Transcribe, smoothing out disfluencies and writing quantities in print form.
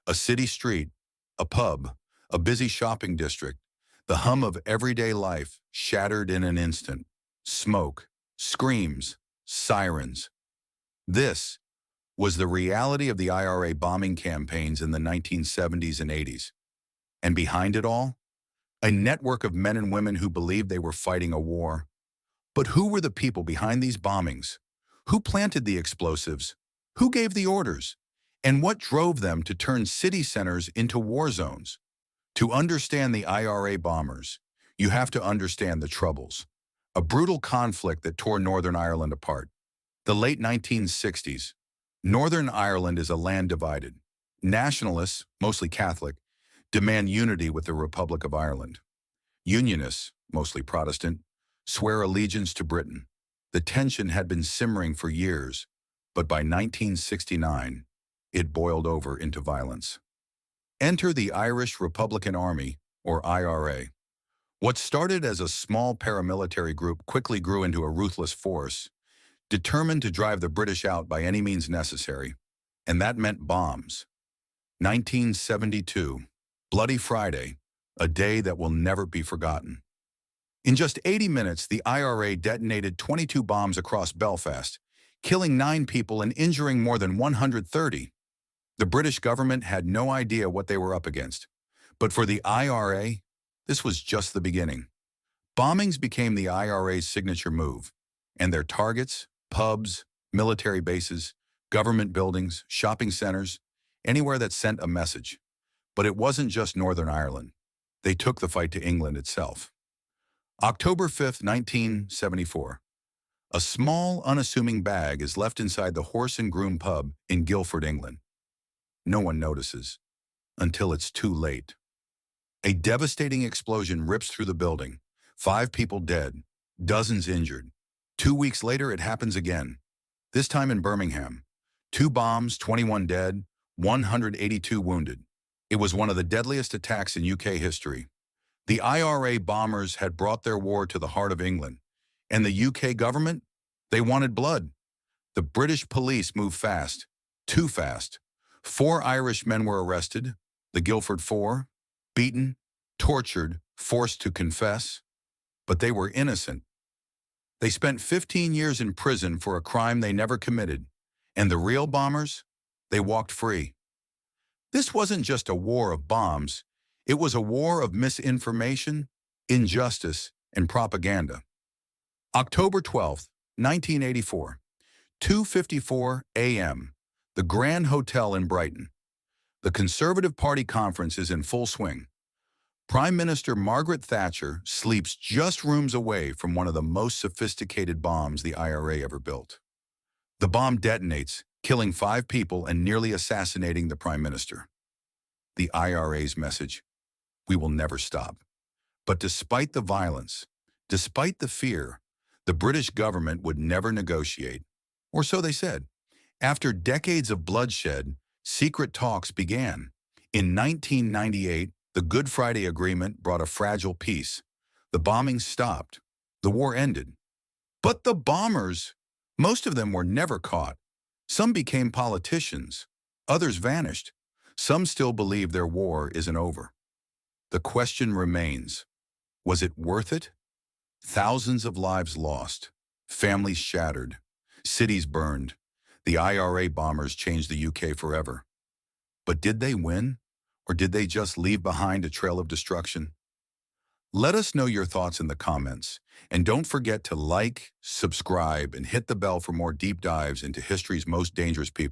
A city street, a pub, a busy shopping district, the hum of everyday life shattered in an instant. Smoke, screams, sirens. This was the reality of the IRA bombing campaigns in the 1970s and 80s. And behind it all, a network of men and women who believed they were fighting a war. But who were the people behind these bombings? Who planted the explosives? Who gave the orders? And what drove them to turn city centers into war zones? To understand the IRA bombers, you have to understand the Troubles, a brutal conflict that tore Northern Ireland apart. The late 1960s. Northern Ireland is a land divided. Nationalists, mostly Catholic, demand unity with the Republic of Ireland. Unionists, mostly Protestant, swear allegiance to Britain. The tension had been simmering for years, but by 1969, it boiled over into violence. Enter the Irish Republican Army, or IRA. What started as a small paramilitary group quickly grew into a ruthless force, determined to drive the British out by any means necessary, and that meant bombs. 1972, Bloody Friday, a day that will never be forgotten. In just 80 minutes, the IRA detonated 22 bombs across Belfast, killing 9 people and injuring more than 130. The British government had no idea what they were up against. But for the IRA, this was just the beginning. Bombings became the IRA's signature move, and their targets, pubs, military bases, government buildings, shopping centers, anywhere that sent a message. But it wasn't just Northern Ireland. They took the fight to England itself. October 5th, 1974. A small, unassuming bag is left inside the Horse and Groom pub in Guildford, England. No one notices, until it's too late. A devastating explosion rips through the building. 5 people dead, dozens injured. 2 weeks later, it happens again, this time in Birmingham. 2 bombs, 21 dead, 182 wounded. It was one of the deadliest attacks in UK history. The IRA bombers had brought their war to the heart of England, and the UK government, they wanted blood. The British police moved fast, too fast. 4 Irish men were arrested, the Guildford Four, beaten, tortured, forced to confess, but they were innocent. They spent 15 years in prison for a crime they never committed, and the real bombers, they walked free. This wasn't just a war of bombs, it was a war of misinformation, injustice, and propaganda. October 12th, 1984, 2:54 a.m., the Grand Hotel in Brighton. The Conservative Party conference is in full swing. Prime Minister Margaret Thatcher sleeps just rooms away from one of the most sophisticated bombs the IRA ever built. The bomb detonates, killing 5 people and nearly assassinating the Prime Minister. The IRA's message: we will never stop. But despite the violence, despite the fear, the British government would never negotiate, or so they said. After decades of bloodshed, secret talks began. In 1998, the Good Friday Agreement brought a fragile peace. The bombing stopped. The war ended. But the bombers, most of them were never caught. Some became politicians. Others vanished. Some still believe their war isn't over. The question remains, was it worth it? Thousands of lives lost, families shattered, cities burned. The IRA bombers changed the UK forever. But did they win? Or did they just leave behind a trail of destruction? Let us know your thoughts in the comments. And don't forget to like, subscribe, and hit the bell for more deep dives into history's most dangerous people.